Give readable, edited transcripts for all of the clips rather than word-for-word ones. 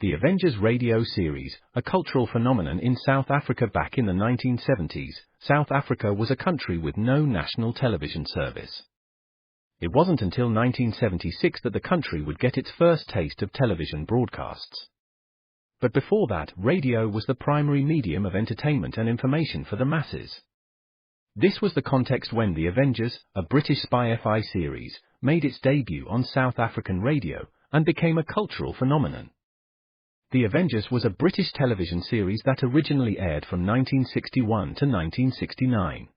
The Avengers radio series, a cultural phenomenon in South Africa back in the 1970s. South Africa was a country with no national television service. It wasn't until 1976 that the country would get its first taste of television broadcasts. But before that, radio was the primary medium of entertainment and information for the masses. This was the context when The Avengers, a British spy FI series, made its debut on South African radio and became a cultural phenomenon. The Avengers was a British television series that originally aired from 1961 to 1969.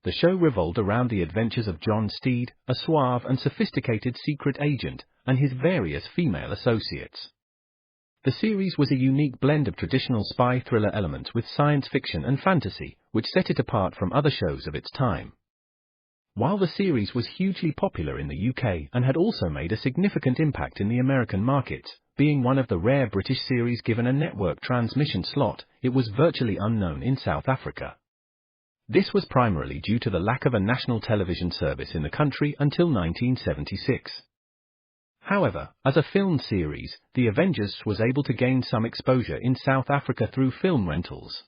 The show revolved around the adventures of John Steed, a suave and sophisticated secret agent, and his various female associates. The series was a unique blend of traditional spy thriller elements with science fiction and fantasy, which set it apart from other shows of its time. While the series was hugely popular in the UK and had also made a significant impact in the American markets, being one of the rare British series given a network transmission slot, it was virtually unknown in South Africa. This was primarily due to the lack of a national television service in the country until 1976. However, as a film series, The Avengers was able to gain some exposure in South Africa through film rentals.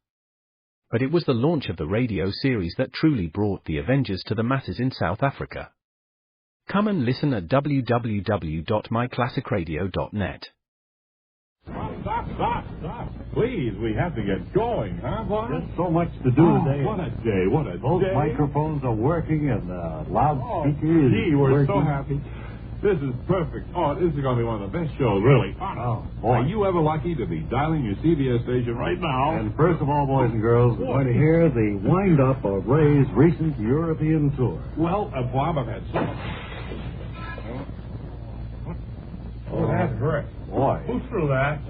But it was the launch of the radio series that truly brought The Avengers to the masses in South Africa. Come and listen at www.myclassicradio.net. Stop. Please, we have to get going, huh, boy? There's so much to do today. What a day, Both microphones are working and the loudspeaker is gee, we're working. so happy. This is perfect. Oh, this is going to be one of the best shows, really. Oh, boy. Are you ever lucky to be dialing your CBS station right now? And first of all, boys and girls, we're going to hear the wind-up of Ray's recent European tour. Well, Bob, I've had so much. Oh, that hurt. Boy. Who threw that?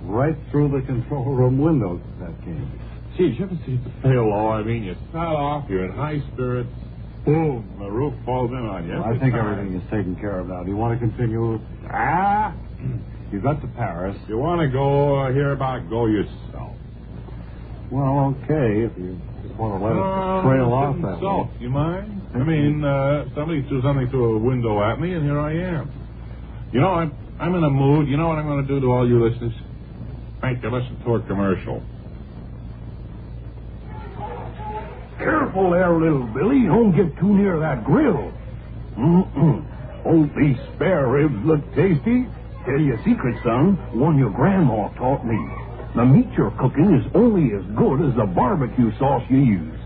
Right through the control room windows that came. Gee, you ever see the fail low? I mean, you start off, you're in high spirits, boom, the roof falls in on you. Well, I think everything is taken care of now. Do you want to continue? You got to Paris. You want to go hear about go yourself? Well, okay, if you just want to let it trail off that way. You mind? I mean, somebody threw something through a window at me, and here I am. You know, I'm in a mood. You know what I'm going to do to all you listeners? Make you listen to a commercial. Careful there, little Billy. Don't get too near that grill. Don't these spare ribs look tasty? Tell you a secret, son. One your grandma taught me. The meat you're cooking is only as good as the barbecue sauce you use.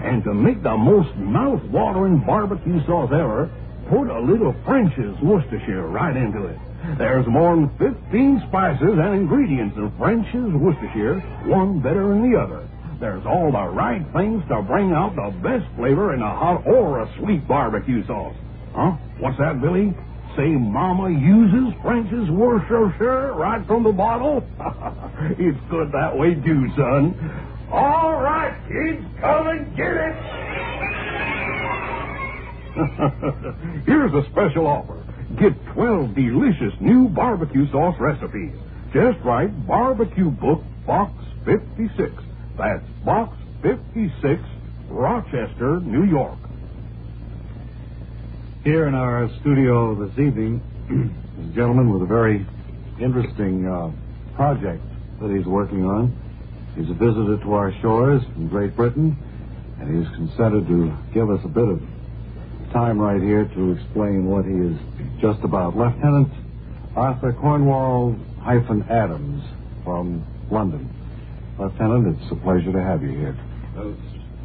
And to make the most mouth-watering barbecue sauce ever, put a little French's Worcestershire right into it. There's more than 15 spices and ingredients in French's Worcestershire, one better than the other. There's all the right things to bring out the best flavor in a hot or a sweet barbecue sauce. Huh? What's that, Billy? Say Mama uses French's Worcestershire right from the bottle? It's good that way, too, son. All right, kids, come and get it. Here's a special offer. Get 12 delicious new barbecue sauce recipes. Just write Barbecue Book, Box 56. That's Box 56, Rochester, New York. Here in our studio this evening is a gentleman with a very interesting project that he's working on. He's a visitor to our shores from Great Britain, and he's consented to give us a bit of time right here to explain what he is just about. Lieutenant Arthur Cornwall-Adams from London. Lieutenant, it's a pleasure to have you here. It's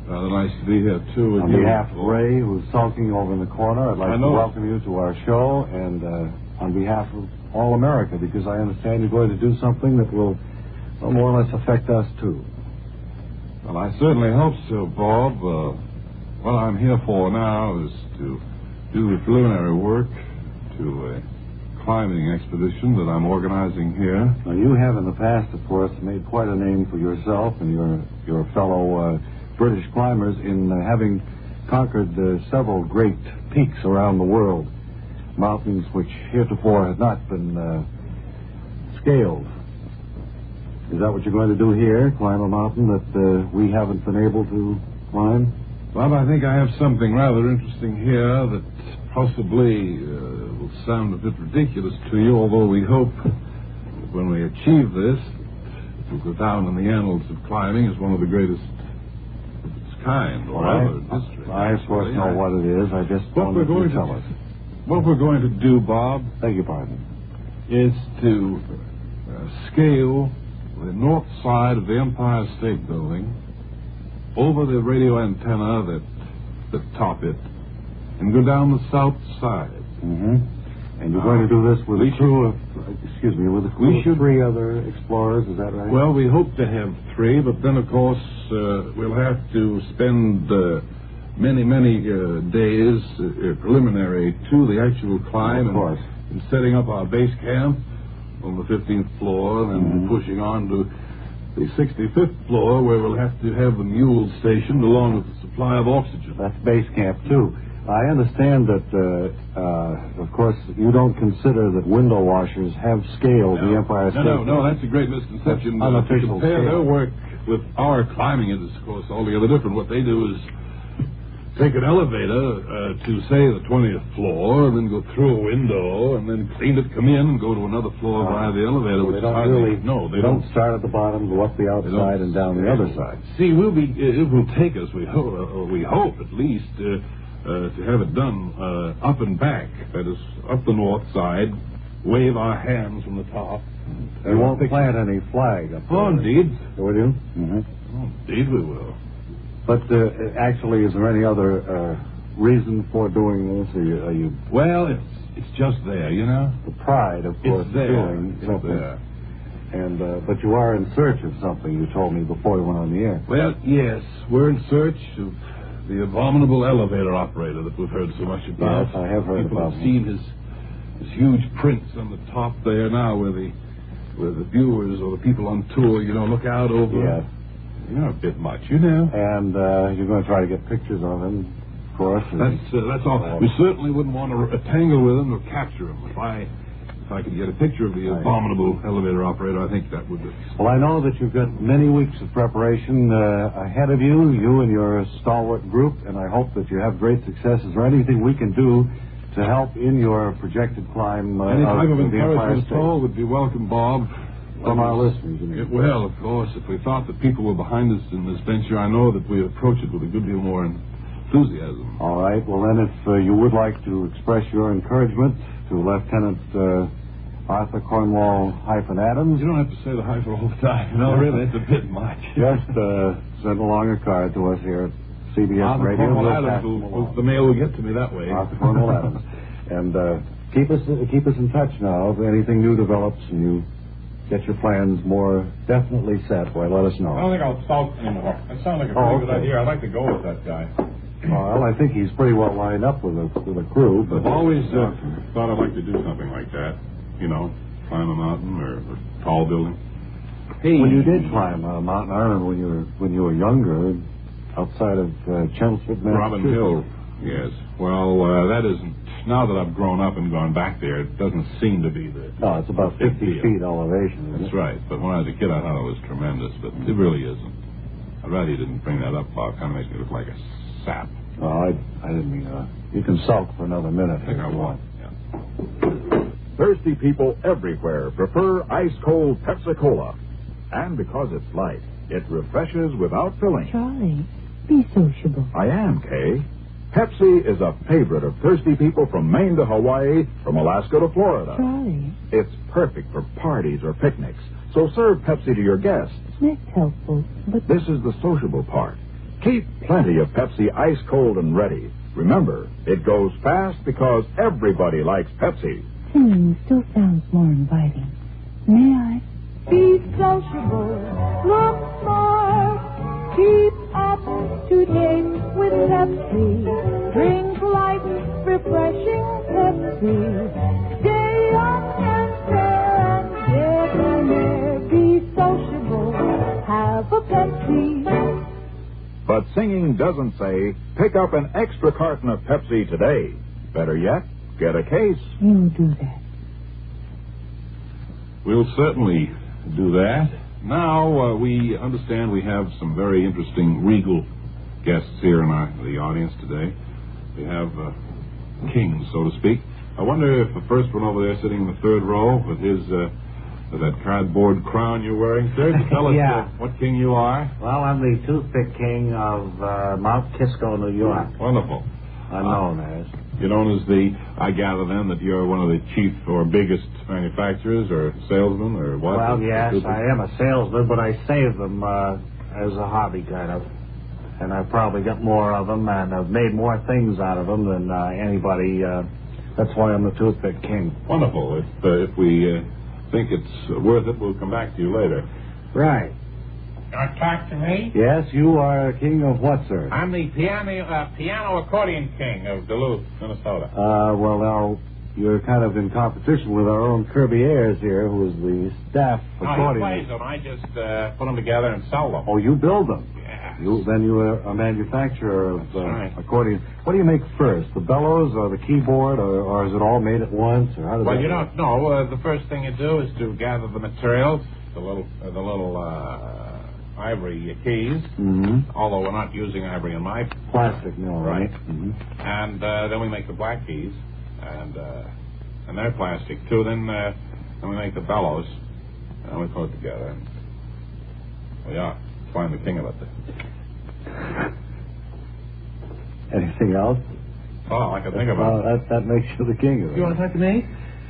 rather nice to be here, too. On behalf of Ray, who's sulking over in the corner, I'd like to welcome you to our show, and on behalf of all America, because I understand you're going to do something that will more or less affect us, too. Well, I certainly hope so, Bob. What I'm here for now is to do the preliminary work to a climbing expedition that I'm organizing here. Now, you have in the past, of course, made quite a name for yourself and your fellow British climbers in having conquered several great peaks around the world, mountains which heretofore had not been scaled. Is that what you're going to do here, climb a mountain that we haven't been able to climb? Well, I think I have something rather interesting here that possibly will sound a bit ridiculous to you, although we hope when we achieve this, it will go down in the annals of climbing as one of the greatest of its kind, or ever in history. I, of course, know what it is. I just wanted you to tell us. What we're going to do, Bob, Beg your pardon. is to scale the north side of the Empire State Building over the radio antenna that top it and go down the south side. Mm-hmm. And you're going to do this with a crew of, with a crew of 3 other explorers, is that right? Well, we hope to have 3, but then, of course, we'll have to spend many days preliminary to the actual climb. Of course. And setting up our base camp on the 15th floor, and then pushing on to the 65th floor, where we'll have to have the mules stationed along with the supply of oxygen. That's base camp, too. I understand that, of course, you don't consider that window washers have scaled the Empire State. No, that's a great misconception. Unofficial to compare scale. their work with our climbing is, of course, altogether different. What they do is take an elevator to, say, the 20th floor, and then go through a window, and then clean it, come in, and go to another floor via the elevator. They don't start at the bottom, go up the outside, and down the other side. See, it will take us, we hope at least, to have it done up and back. That is, up the north side, wave our hands from the top. You won't plant any flag up there. Oh, indeed. Will you? Mm-hmm. Oh, indeed we will. But actually, is there any other reason for doing this? Are you? Well, it's just there, you know. The pride, of course, it's there. Doing it's something. There. And but you are in search of something. You told me before you went on the air. Well, yes, we're in search of the abominable elevator operator that we've heard so much about. Yes, I have heard People about have him. seen his huge prints on the top there now, where the viewers or the people on tour, look out over. Yes. You're a bit much, you know. And you're going to try to get pictures of him, of course. That's all. We certainly wouldn't want to tangle with him or capture him. If I could get a picture of the abominable elevator operator, I think that would be. Well, I know that you've got many weeks of preparation ahead of you and your stalwart group, and I hope that you have great success. Is there anything we can do to help in your projected climb? Any type of the Empire encouragement at all would be welcome, Bob. From our listeners, you mean? Well, of course, if we thought that people were behind us in this venture, I know that we approach it with a good deal more enthusiasm. All right. Well, then, if you would like to express your encouragement to Lieutenant Arthur Cornwall-Adams. You don't have to say the hyphen all the time. No, really, it's a bit much. Just send along a card to us here at CBS Arthur Radio. Cornwall-Adams, the mail will get to me that way. Arthur Cornwall-Adams. And keep us in touch now. If anything new develops and you get your plans more definitely set, why, let us know. I don't think I'll sulk anymore. That sounds like a pretty good idea. I'd like to go with that guy. Well, I think he's pretty well lined up with a crew. But I've always thought I'd like to do something like that. Climb a mountain or a tall building. Hey, when you did climb Mount Iron when you were younger, outside of Chelmsford, Massachusetts. Robin Hill, yes. Well, that isn't. Now that I've grown up and gone back there, it doesn't seem to be the. No, it's about 50 feet elevation. That's right. But when I was a kid, I thought it was tremendous. But it really isn't. I'd rather you didn't bring that up, Bob. Kind of makes me look like a sap. Oh, I didn't mean that. You can sulk for another minute. I think I want. Yeah. Thirsty people everywhere prefer ice-cold Pepsi-Cola. And because it's light, it refreshes without filling. Charlie, be sociable. I am, Kay. Pepsi is a favorite of thirsty people from Maine to Hawaii, from Alaska to Florida. Charlie. It's perfect for parties or picnics, so serve Pepsi to your guests. That's helpful, but... This is the sociable part. Keep plenty of Pepsi ice-cold and ready. Remember, it goes fast because everybody likes Pepsi. Singing still sounds more inviting. May I? Be sociable. Look smart. Keep up to date with Pepsi. Drink light, refreshing Pepsi. Stay young and fair and debonair. Be sociable. Have a Pepsi. But singing doesn't say, pick up an extra carton of Pepsi today. Better yet, get a case. You do that. We'll certainly do that. Now, we understand we have some very interesting regal guests here in the audience today. We have kings, so to speak. I wonder if the first one over there sitting in the third row with his that cardboard crown you're wearing, sir? Tell us what king you are. Well, I'm the toothpick king of Mount Kisco, New York. Wonderful. I'm known as. You're known as I gather then that you're one of the chief or biggest manufacturers or salesmen or what? Well, yes, I am a salesman, but I save them as a hobby, kind of. And I've probably got more of them, and I've made more things out of them than anybody. That's why I'm the toothpick king. Wonderful. If we think it's worth it, we'll come back to you later. Right. You want to talk to me? Yes, you are king of what, sir? I'm the piano accordion king of Duluth, Minnesota. Well, now, you're kind of in competition with our own Kirby Ayers here, who is the staff accordion. No, he plays them. I just put them together and sell them. Oh, you build them? Yeah. Then you are a manufacturer of right. accordions. What do you make first, the bellows or the keyboard, or is it all made at once? Or how does Well, that you work? don't know. The first thing you do is to gather the materials, the little ivory keys, although we're not using ivory in my... Plastic, no, right? And then we make the black keys, and they're plastic, too. Then we make the bellows, and we put it together. And, well, yeah, find the king of it. Anything else? Oh, I can think of Well, it. that makes you the king of it. You want to talk to me?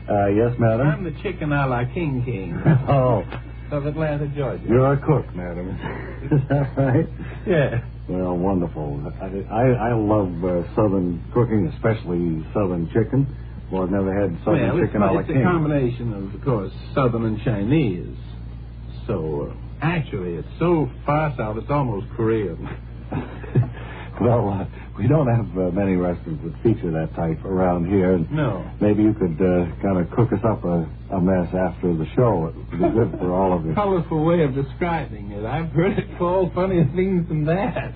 Yes, madam? I'm the chicken a la King Oh, of Atlanta, Georgia. you're a cook, madam. Is that right? Yeah. Well, wonderful. I love Southern cooking, especially Southern chicken. Well, I've never had Southern chicken a la it's a king. combination of course, Southern and Chinese. So, actually, it's so far south, it's almost Korean. Well, we don't have many restaurants that feature that type around here. No. Maybe you could kind of cook us up a mess after the show. It would be good for all of you. Colorful way of describing it. I've heard it called funnier things than that.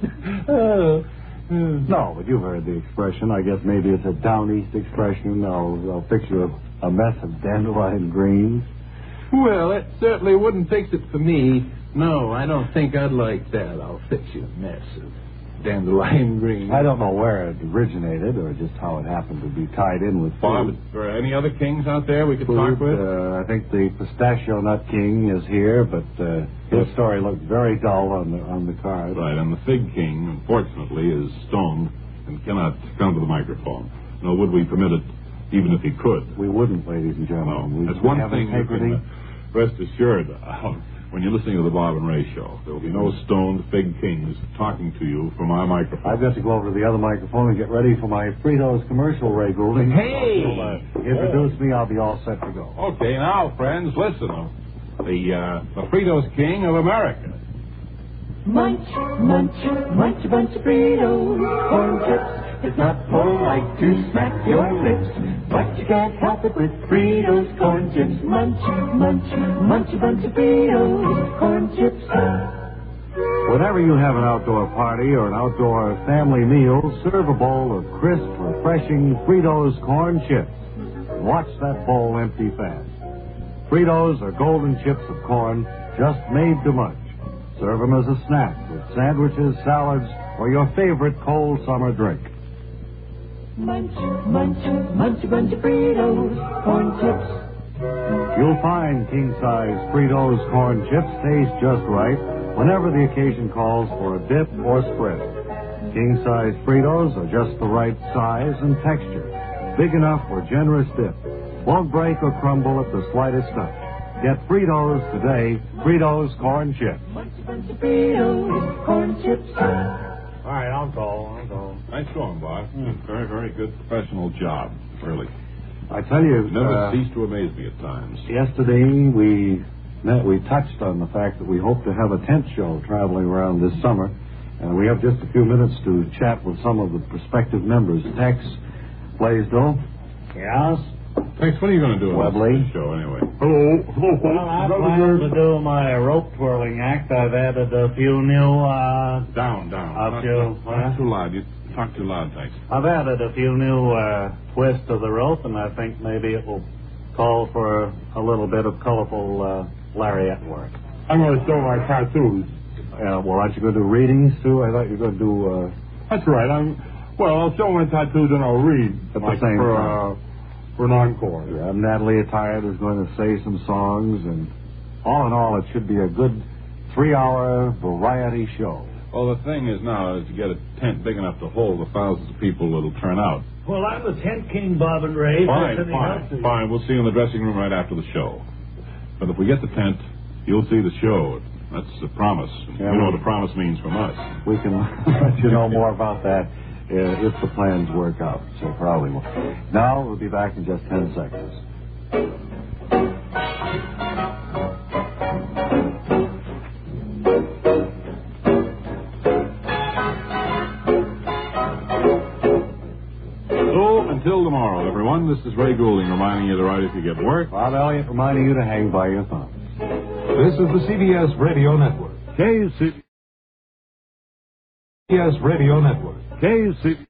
No, but you've heard the expression. I guess maybe it's a down east expression. I'll fix you a mess of dandelion greens. Well, it certainly wouldn't fix it for me. No, I don't think I'd like that. I'll fix you a mess of dandelion green. I don't know where it originated or just how it happened to be tied in with Bob, food. is there any other kings out there we could Food, talk with? I think the pistachio nut king is here, but his story looked very dull on the card. Right, and the fig king, unfortunately, is stoned and cannot come to the microphone. Nor would we permit it even if he could. We wouldn't, ladies and gentlemen. That's We one have thing you integrity. can rest assured of. When you're listening to the Bob and Ray show, there will be no stoned fig kings talking to you from our microphone. I've got to go over to the other microphone and get ready for my Fritos commercial, Ray Goulding. Hey! You'll, introduce me, I'll be all set to go. Okay, now, friends, listen. The Fritos King of America. Munch, munch, munch a bunch of Fritos, corn chips. It's not polite to smack your lips, but you can't help it with Fritos corn chips. Munch, munch, munch a bunch of Fritos, corn chips. Whenever you have an outdoor party or an outdoor family meal, serve a bowl of crisp, refreshing Fritos corn chips. Watch that bowl empty fast. Fritos are golden chips of corn, just made to munch. Serve them as a snack with sandwiches, salads, or your favorite cold summer drink. Munch, munch, munch a bunch of Fritos, corn chips. You'll find king-size Fritos corn chips taste just right whenever the occasion calls for a dip or spread. King-size Fritos are just the right size and texture, big enough for generous dip. Won't break or crumble at the slightest touch. Get Fritos today, Fritos corn chips. Munch a bunch of Fritos, corn chips. All right, I'll go. Nice going, Bob. Very, very good professional job, really. I tell you, Never ceased to amaze me at times. yesterday we touched on the fact that we hope to have a tent show traveling around this summer, and we have just a few minutes to chat with some of the prospective members. Tex Blaisdell. Yes? Thanks. What are you going to do on Webley. this show, anyway? Well, I plan to do my rope twirling act. I've added a few new, Down. Up Not too loud. You talk too loud, thanks. I've added a few new twists to the rope, and I think maybe it will call for a little bit of colorful lariat work. I'm going to show my tattoos. Well, aren't you going to do readings, too? I thought you were going to do... That's right. I'll show my tattoos and I'll read. At the same time. for an encore. Yeah, Natalie Attired is going to say some songs, and all in all, it should be a good 3-hour variety show. Well, the thing is now is to get a tent big enough to hold the thousands of people that'll turn out. Well, I'm the tent king, Bob and Ray. Fine. We'll see you in the dressing room right after the show. But if we get the tent, you'll see the show. That's a promise. Yeah, you know what a promise means from us. We can let you know more about that if the plans work out. So probably will. Now, we'll be back in just 10 seconds. Until tomorrow, everyone, this is Ray Goulding reminding you to write if you get work. Bob Elliott reminding you to hang by your thumbs. This is the CBS Radio Network. KC. CBS Radio Network. KC.